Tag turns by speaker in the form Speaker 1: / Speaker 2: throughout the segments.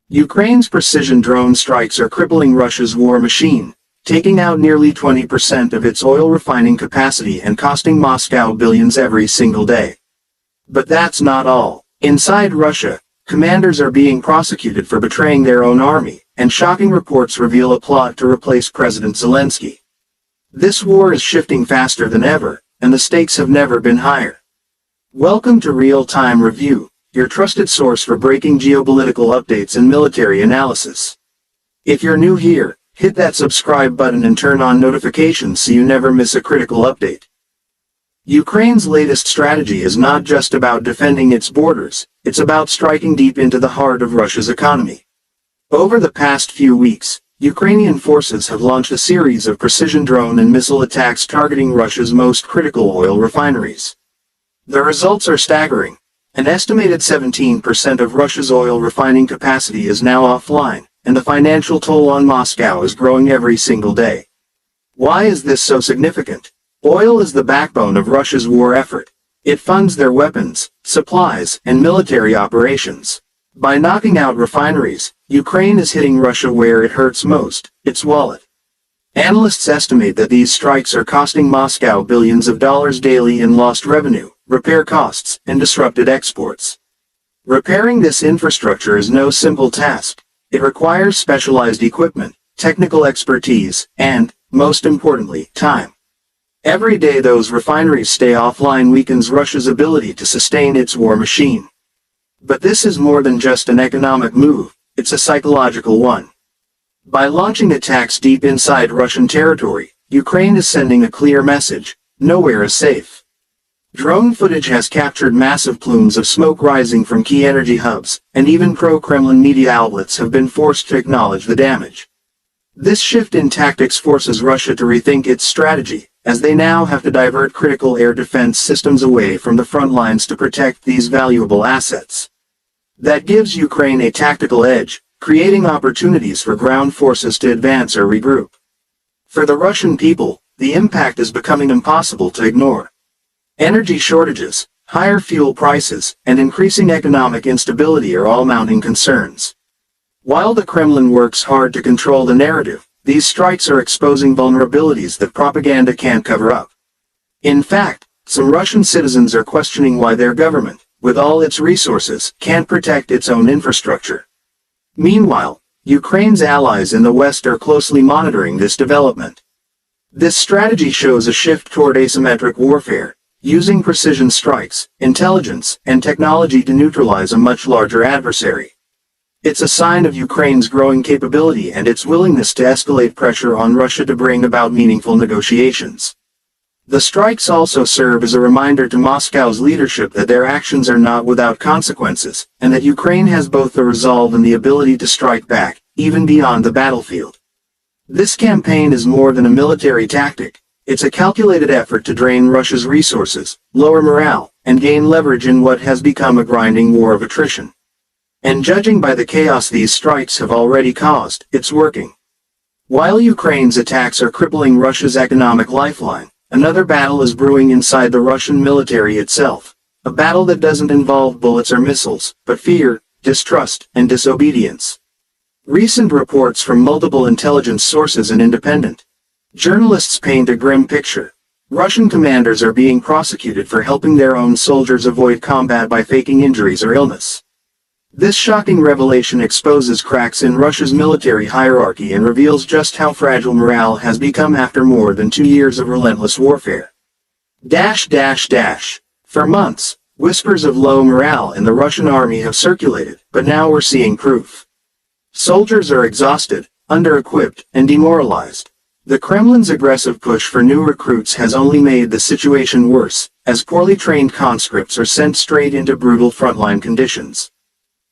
Speaker 1: Ukraine's precision drone strikes are crippling Russia's war machine, taking out nearly 20% of its oil refining capacity and costing Moscow billions every single day. But that's not all. Inside Russia, commanders are being prosecuted for betraying their own army, and shocking reports reveal a plot to replace President Zelensky. This war is shifting faster than ever, and the stakes have never been higher. Welcome to Real-Time Review, your trusted source for breaking geopolitical updates and military analysis. If you're new here, hit that subscribe button and turn on notifications so you never miss a critical update. Ukraine's latest strategy is not just about defending its borders, it's about striking deep into the heart of Russia's economy. Over the past few weeks, Ukrainian forces have launched a series of precision drone and missile attacks targeting Russia's most critical oil refineries. The results are staggering. An estimated 17% of Russia's oil refining capacity is now offline, and the financial toll on Moscow is growing every single day. Why is this so significant? Oil is the backbone of Russia's war effort. It funds their weapons, supplies, and military operations. By knocking out refineries, Ukraine is hitting Russia where it hurts most, its wallet. Analysts estimate that these strikes are costing Moscow billions of dollars daily in lost revenue, repair costs, and disrupted exports. Repairing this infrastructure is no simple task. It requires specialized equipment, technical expertise, and, most importantly, time. Every day those refineries stay offline weakens Russia's ability to sustain its war machine. But this is more than just an economic move, it's a psychological one. By launching attacks deep inside Russian territory, Ukraine is sending a clear message: nowhere is safe. Drone footage has captured massive plumes of smoke rising from key energy hubs, and even pro-Kremlin media outlets have been forced to acknowledge the damage. This shift in tactics forces Russia to rethink its strategy, as they now have to divert critical air defense systems away from the front lines to protect these valuable assets. That gives Ukraine a tactical edge, creating opportunities for ground forces to advance or regroup. For the Russian people, the impact is becoming impossible to ignore. Energy shortages, higher fuel prices, and increasing economic instability are all mounting concerns. While the Kremlin works hard to control the narrative, these strikes are exposing vulnerabilities that propaganda can't cover up. In fact, some Russian citizens are questioning why their government, with all its resources, can't protect its own infrastructure. Meanwhile, Ukraine's allies in the West are closely monitoring this development. This strategy shows a shift toward asymmetric warfare, using precision strikes, intelligence, and technology to neutralize a much larger adversary. It's a sign of Ukraine's growing capability and its willingness to escalate pressure on Russia to bring about meaningful negotiations. The strikes also serve as a reminder to Moscow's leadership that their actions are not without consequences, and that Ukraine has both the resolve and the ability to strike back, even beyond the battlefield. This campaign is more than a military tactic. It's a calculated effort to drain Russia's resources, lower morale, and gain leverage in what has become a grinding war of attrition. And judging by the chaos these strikes have already caused, it's working. While Ukraine's attacks are crippling Russia's economic lifeline, another battle is brewing inside the Russian military itself. A battle that doesn't involve bullets or missiles, but fear, distrust, and disobedience. Recent reports from multiple intelligence sources and independent journalists paint a grim picture. Russian commanders are being prosecuted for helping their own soldiers avoid combat by faking injuries or illness. This shocking revelation exposes cracks in Russia's military hierarchy and reveals just how fragile morale has become after more than 2 years of relentless warfare. For months, whispers of low morale in the Russian army have circulated, but now we're seeing proof. Soldiers are exhausted, under-equipped, and demoralized. The Kremlin's aggressive push for new recruits has only made the situation worse, as poorly trained conscripts are sent straight into brutal frontline conditions.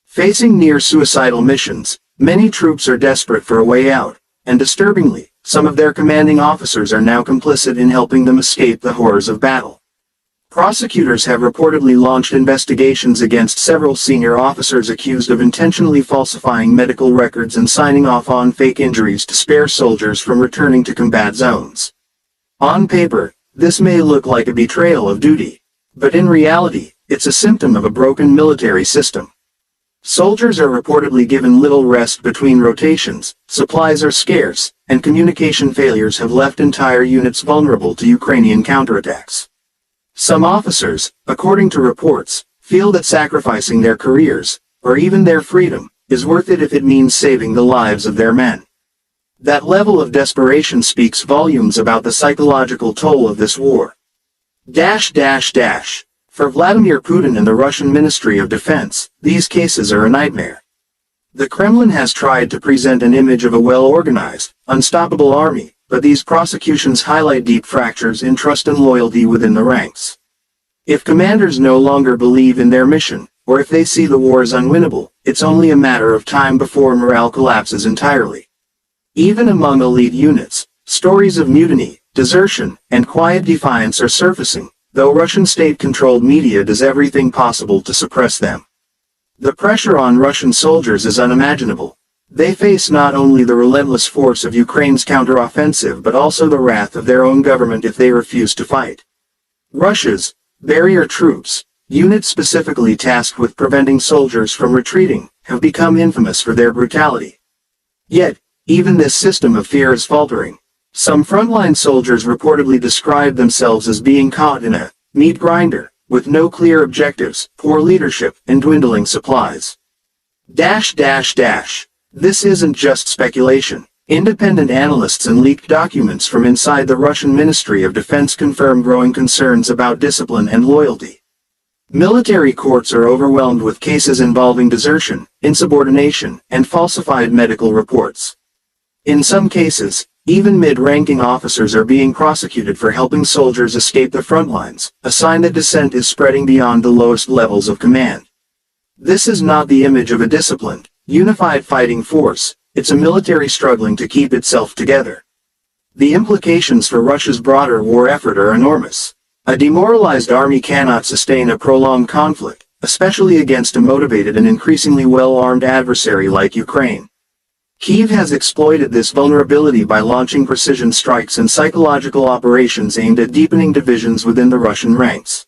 Speaker 1: Facing near-suicidal missions, many troops are desperate for a way out, and disturbingly, some of their commanding officers are now complicit in helping them escape the horrors of battle. Prosecutors have reportedly launched investigations against several senior officers accused of intentionally falsifying medical records and signing off on fake injuries to spare soldiers from returning to combat zones. On paper, this may look like a betrayal of duty, but in reality, it's a symptom of a broken military system. Soldiers are reportedly given little rest between rotations, supplies are scarce, and communication failures have left entire units vulnerable to Ukrainian counterattacks. Some officers, according to reports, feel that sacrificing their careers, or even their freedom, is worth it if it means saving the lives of their men. That level of desperation speaks volumes about the psychological toll of this war. For Vladimir Putin and the Russian Ministry of Defense, these cases are a nightmare. The Kremlin has tried to present an image of a well-organized, unstoppable army, but these prosecutions highlight deep fractures in trust and loyalty within the ranks. If commanders no longer believe in their mission, or if they see the war as unwinnable, it's only a matter of time before morale collapses entirely. Even among elite units, stories of mutiny, desertion, and quiet defiance are surfacing, though Russian state-controlled media does everything possible to suppress them. The pressure on Russian soldiers is unimaginable. They face not only the relentless force of Ukraine's counteroffensive but also the wrath of their own government if they refuse to fight. Russia's barrier troops, units specifically tasked with preventing soldiers from retreating, have become infamous for their brutality. Yet, even this system of fear is faltering. Some frontline soldiers reportedly describe themselves as being caught in a meat grinder, with no clear objectives, poor leadership, and dwindling supplies. This isn't just speculation. Independent analysts and leaked documents from inside the Russian Ministry of Defense confirm growing concerns about discipline and loyalty. Military courts are overwhelmed with cases involving desertion, insubordination, and falsified medical reports. In some cases, even mid-ranking officers are being prosecuted for helping soldiers escape the front lines, a sign that dissent is spreading beyond the lowest levels of command. This is not the image of a disciplined, unified fighting force, it's a military struggling to keep itself together. The implications for Russia's broader war effort are enormous. A demoralized army cannot sustain a prolonged conflict, especially against a motivated and increasingly well-armed adversary like Ukraine. Kyiv has exploited this vulnerability by launching precision strikes and psychological operations aimed at deepening divisions within the Russian ranks.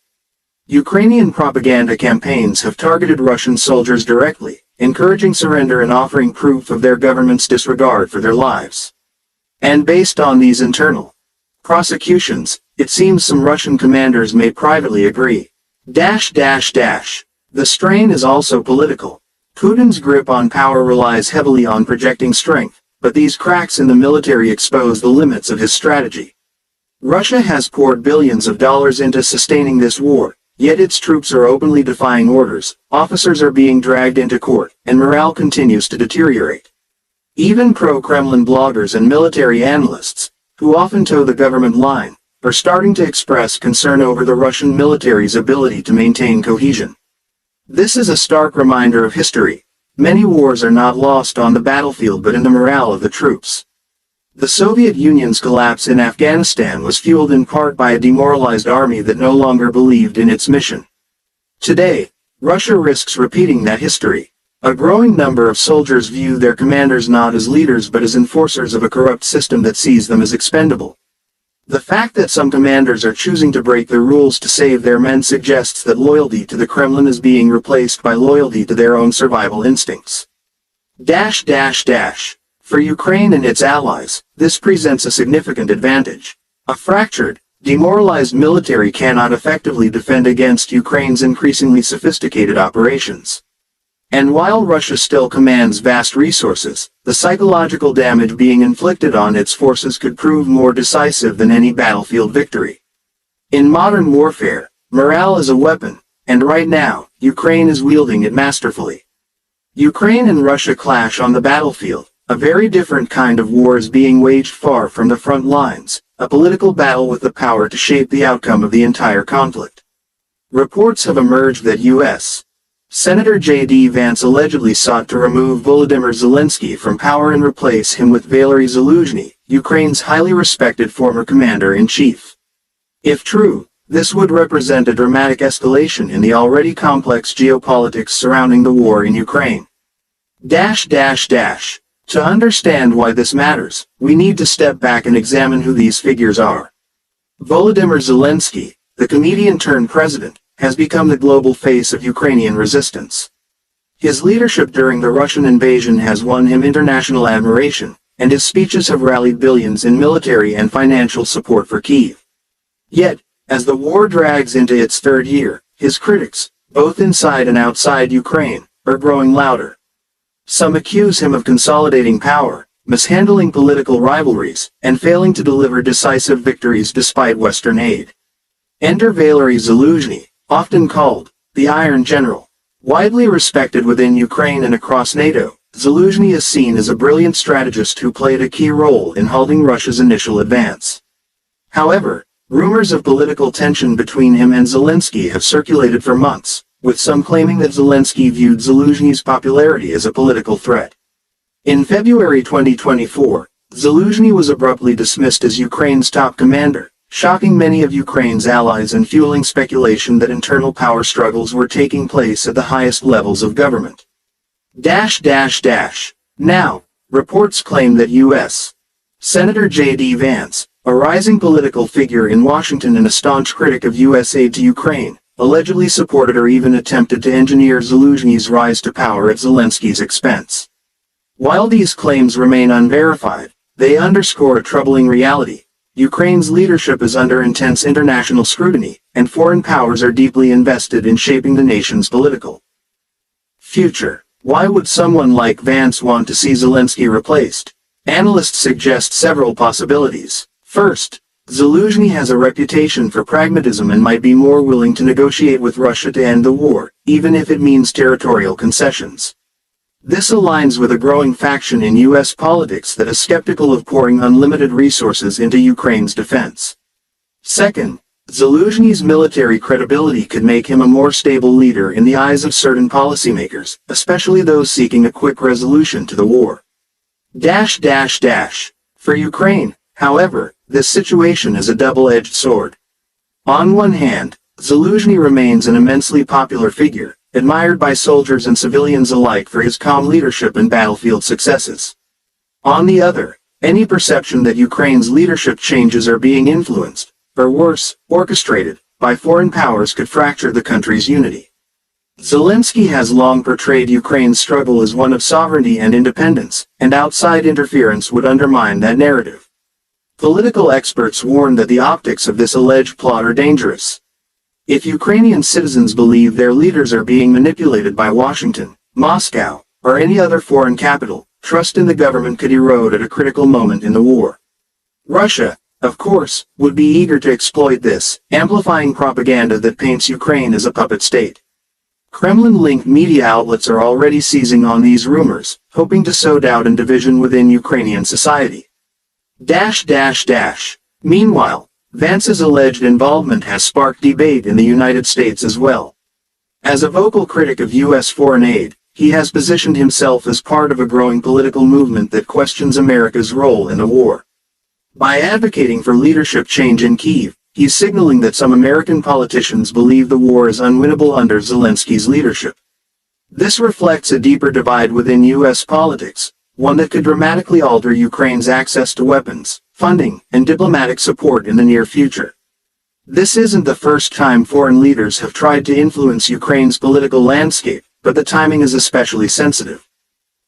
Speaker 1: Ukrainian propaganda campaigns have targeted Russian soldiers directly, encouraging surrender and offering proof of their government's disregard for their lives. And based on these internal prosecutions, it seems some Russian commanders may privately agree. The strain is also political. Putin's grip on power relies heavily on projecting strength, but these cracks in the military expose the limits of his strategy. Russia has poured billions of dollars into sustaining this war, yet its troops are openly defying orders, officers are being dragged into court, and morale continues to deteriorate. Even pro-Kremlin bloggers and military analysts, who often toe the government line, are starting to express concern over the Russian military's ability to maintain cohesion. This is a stark reminder of history. Many wars are not lost on the battlefield but in the morale of the troops. The Soviet Union's collapse in Afghanistan was fueled in part by a demoralized army that no longer believed in its mission. Today, Russia risks repeating that history. A growing number of soldiers view their commanders not as leaders but as enforcers of a corrupt system that sees them as expendable. The fact that some commanders are choosing to break the rules to save their men suggests that loyalty to the Kremlin is being replaced by loyalty to their own survival instincts. For Ukraine and its allies, this presents a significant advantage. A fractured, demoralized military cannot effectively defend against Ukraine's increasingly sophisticated operations. And while Russia still commands vast resources, the psychological damage being inflicted on its forces could prove more decisive than any battlefield victory. In modern warfare, morale is a weapon, and right now, Ukraine is wielding it masterfully. Ukraine and Russia clash on the battlefield. A very different kind of war is being waged far from the front lines, a political battle with the power to shape the outcome of the entire conflict. Reports have emerged that U.S. Senator JD Vance allegedly sought to remove Volodymyr Zelensky from power and replace him with General Zaluzhnyi, Ukraine's highly respected former commander-in-chief. If true, this would represent a dramatic escalation in the already complex geopolitics surrounding the war in Ukraine. To understand why this matters, we need to step back and examine who these figures are. Volodymyr Zelensky, the comedian-turned-president, has become the global face of Ukrainian resistance. His leadership during the Russian invasion has won him international admiration, and his speeches have rallied billions in military and financial support for Kyiv. Yet, as the war drags into its third year, his critics, both inside and outside Ukraine, are growing louder. Some accuse him of consolidating power, mishandling political rivalries, and failing to deliver decisive victories despite Western aid. Enter Valery Zaluzhnyi, often called the Iron General. Widely respected within Ukraine and across NATO, Zaluzhnyi is seen as a brilliant strategist who played a key role in halting Russia's initial advance. However, rumors of political tension between him and Zelensky have circulated for months, with some claiming that Zelensky viewed Zaluzhnyi's popularity as a political threat. In February 2024, Zaluzhnyi was abruptly dismissed as Ukraine's top commander, shocking many of Ukraine's allies and fueling speculation that internal power struggles were taking place at the highest levels of government. Now, reports claim that U.S. Senator JD Vance, a rising political figure in Washington and a staunch critic of U.S. aid to Ukraine, allegedly supported or even attempted to engineer Zaluzhnyi's rise to power at Zelensky's expense. While these claims remain unverified, they underscore a troubling reality. Ukraine's leadership is under intense international scrutiny, and foreign powers are deeply invested in shaping the nation's political future. Why would someone like Vance want to see Zelensky replaced? Analysts suggest several possibilities. First, Zaluzhnyi has a reputation for pragmatism and might be more willing to negotiate with Russia to end the war, even if it means territorial concessions. This aligns with a growing faction in U.S. politics that is skeptical of pouring unlimited resources into Ukraine's defense. Second, Zaluzhnyi's military credibility could make him a more stable leader in the eyes of certain policymakers, especially those seeking a quick resolution to the war. For Ukraine, however, this situation is a double-edged sword. On one hand, Zaluzhnyi remains an immensely popular figure, admired by soldiers and civilians alike for his calm leadership and battlefield successes. On the other, any perception that Ukraine's leadership changes are being influenced, or worse, orchestrated, by foreign powers could fracture the country's unity. Zelensky has long portrayed Ukraine's struggle as one of sovereignty and independence, and outside interference would undermine that narrative. Political experts warn that the optics of this alleged plot are dangerous. If Ukrainian citizens believe their leaders are being manipulated by Washington, Moscow, or any other foreign capital, trust in the government could erode at a critical moment in the war. Russia, of course, would be eager to exploit this, amplifying propaganda that paints Ukraine as a puppet state. Kremlin-linked media outlets are already seizing on these rumors, hoping to sow doubt and division within Ukrainian society. Meanwhile, Vance's alleged involvement has sparked debate in the United States as well. As a vocal critic of U.S. foreign aid, he has positioned himself as part of a growing political movement that questions America's role in the war. By advocating for leadership change in Kyiv, he's signaling that some American politicians believe the war is unwinnable under Zelensky's leadership. This reflects a deeper divide within U.S. politics, one that could dramatically alter Ukraine's access to weapons, funding, and diplomatic support in the near future. This isn't the first time foreign leaders have tried to influence Ukraine's political landscape, but the timing is especially sensitive.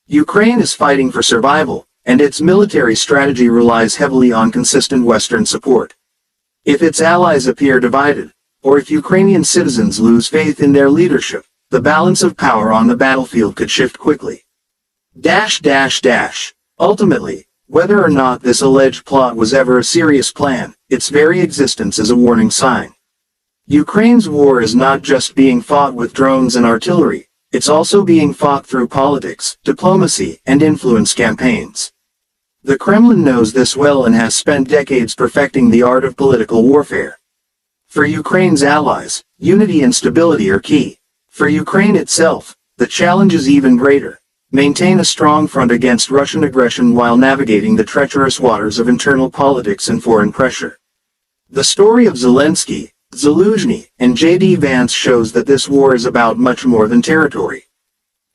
Speaker 1: Ukraine is fighting for survival, and its military strategy relies heavily on consistent Western support. If its allies appear divided, or if Ukrainian citizens lose faith in their leadership, the balance of power on the battlefield could shift quickly. Ultimately, whether or not this alleged plot was ever a serious plan, its very existence is a warning sign. Ukraine's war is not just being fought with drones and artillery, it's also being fought through politics, diplomacy, and influence campaigns. The Kremlin knows this well and has spent decades perfecting the art of political warfare. For Ukraine's allies, unity and stability are key. For Ukraine itself, the challenge is even greater. Maintain a strong front against Russian aggression while navigating the treacherous waters of internal politics and foreign pressure. The story of Zelensky, Zaluzhnyi, and JD Vance shows that this war is about much more than territory.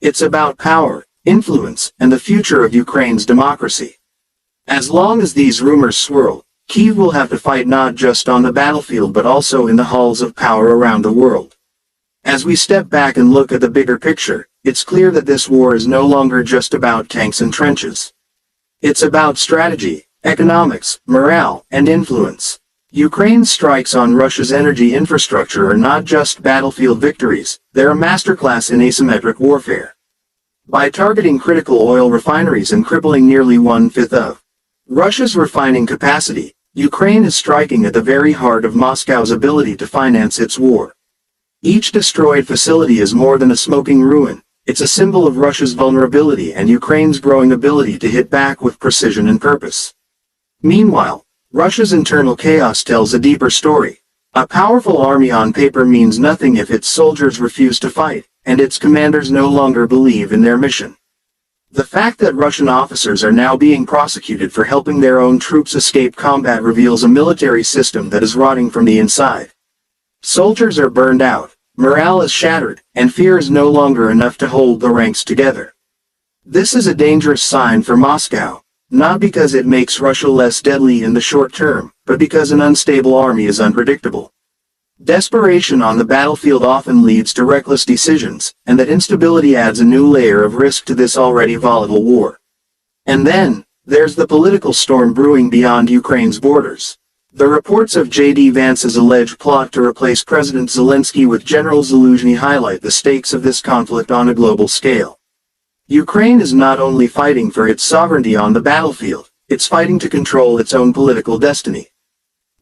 Speaker 1: It's about power, influence, and the future of Ukraine's democracy. As long as these rumors swirl, Kyiv will have to fight not just on the battlefield but also in the halls of power around the world. As we step back and look at the bigger picture, it's clear that this war is no longer just about tanks and trenches. It's about strategy, economics, morale, and influence. Ukraine's strikes on Russia's energy infrastructure are not just battlefield victories, they're a masterclass in asymmetric warfare. By targeting critical oil refineries and crippling nearly one-fifth of Russia's refining capacity, Ukraine is striking at the very heart of Moscow's ability to finance its war. Each destroyed facility is more than a smoking ruin, it's a symbol of Russia's vulnerability and Ukraine's growing ability to hit back with precision and purpose. Meanwhile, Russia's internal chaos tells a deeper story. A powerful army on paper means nothing if its soldiers refuse to fight, and its commanders no longer believe in their mission. The fact that Russian officers are now being prosecuted for helping their own troops escape combat reveals a military system that is rotting from the inside. Soldiers are burned out, morale is shattered, and fear is no longer enough to hold the ranks together. This is a dangerous sign for Moscow, not because it makes Russia less deadly in the short term, but because an unstable army is unpredictable. Desperation on the battlefield often leads to reckless decisions, and that instability adds a new layer of risk to this already volatile war. And then, there's the political storm brewing beyond Ukraine's borders. The reports of JD Vance's alleged plot to replace President Zelensky with General Zaluzhnyi highlight the stakes of this conflict on a global scale. Ukraine is not only fighting for its sovereignty on the battlefield, it's fighting to control its own political destiny.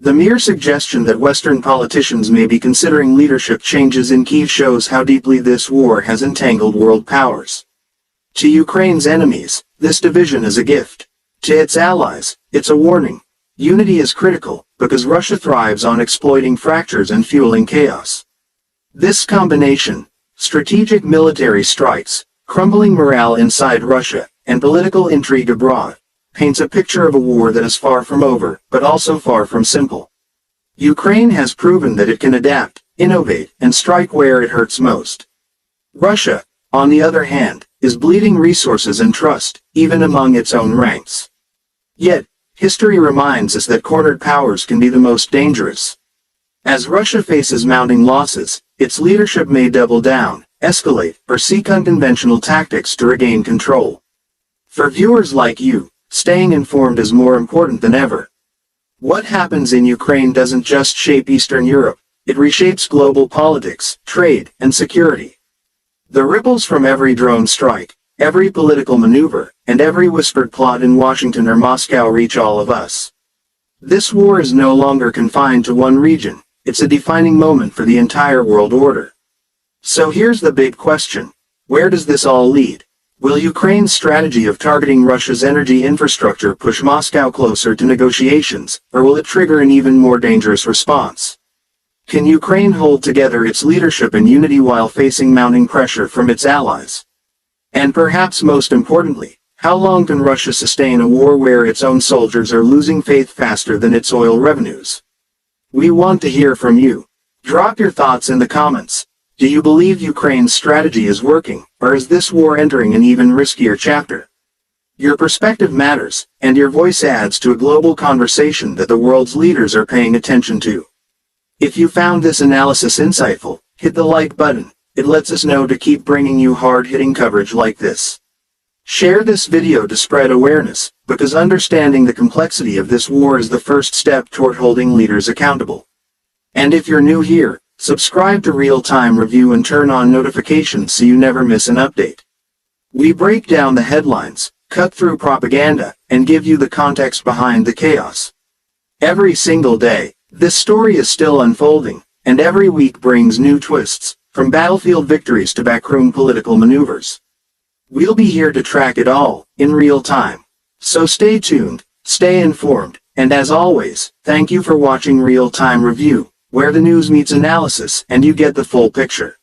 Speaker 1: The mere suggestion that Western politicians may be considering leadership changes in Kyiv shows how deeply this war has entangled world powers. To Ukraine's enemies, this division is a gift. To its allies, it's a warning. Unity is critical, because Russia thrives on exploiting fractures and fueling chaos. This combination, strategic military strikes, crumbling morale inside Russia, and political intrigue abroad, paints a picture of a war that is far from over, but also far from simple. Ukraine has proven that it can adapt, innovate, and strike where it hurts most. Russia, on the other hand, is bleeding resources and trust, even among its own ranks. Yet, history reminds us that cornered powers can be the most dangerous. As Russia faces mounting losses, its leadership may double down, escalate, or seek unconventional tactics to regain control. For viewers like you, staying informed is more important than ever. What happens in Ukraine doesn't just shape Eastern Europe, it reshapes global politics, trade, and security. The ripples from every drone strike, every political maneuver, and every whispered plot in Washington or Moscow reach all of us. This war is no longer confined to one region, it's a defining moment for the entire world order. So here's the big question. Where does this all lead? Will Ukraine's strategy of targeting Russia's energy infrastructure push Moscow closer to negotiations, or will it trigger an even more dangerous response? Can Ukraine hold together its leadership and unity while facing mounting pressure from its allies? And perhaps most importantly, how long can Russia sustain a war where its own soldiers are losing faith faster than its oil revenues? We want to hear from you. Drop your thoughts in the comments. Do you believe Ukraine's strategy is working, or is this war entering an even riskier chapter? Your perspective matters, and your voice adds to a global conversation that the world's leaders are paying attention to. If you found this analysis insightful, hit the like button. It lets us know to keep bringing you hard-hitting coverage like this. Share this video to spread awareness, because understanding the complexity of this war is the first step toward holding leaders accountable. And if you're new here, subscribe to Real-Time Review and turn on notifications so you never miss an update. We break down the headlines, cut through propaganda, and give you the context behind the chaos. Every single day, this story is still unfolding, and every week brings new twists, from battlefield victories to backroom political maneuvers. We'll be here to track it all, in real time. So stay tuned, stay informed, and as always, thank you for watching Real-Time Review, where the news meets analysis and you get the full picture.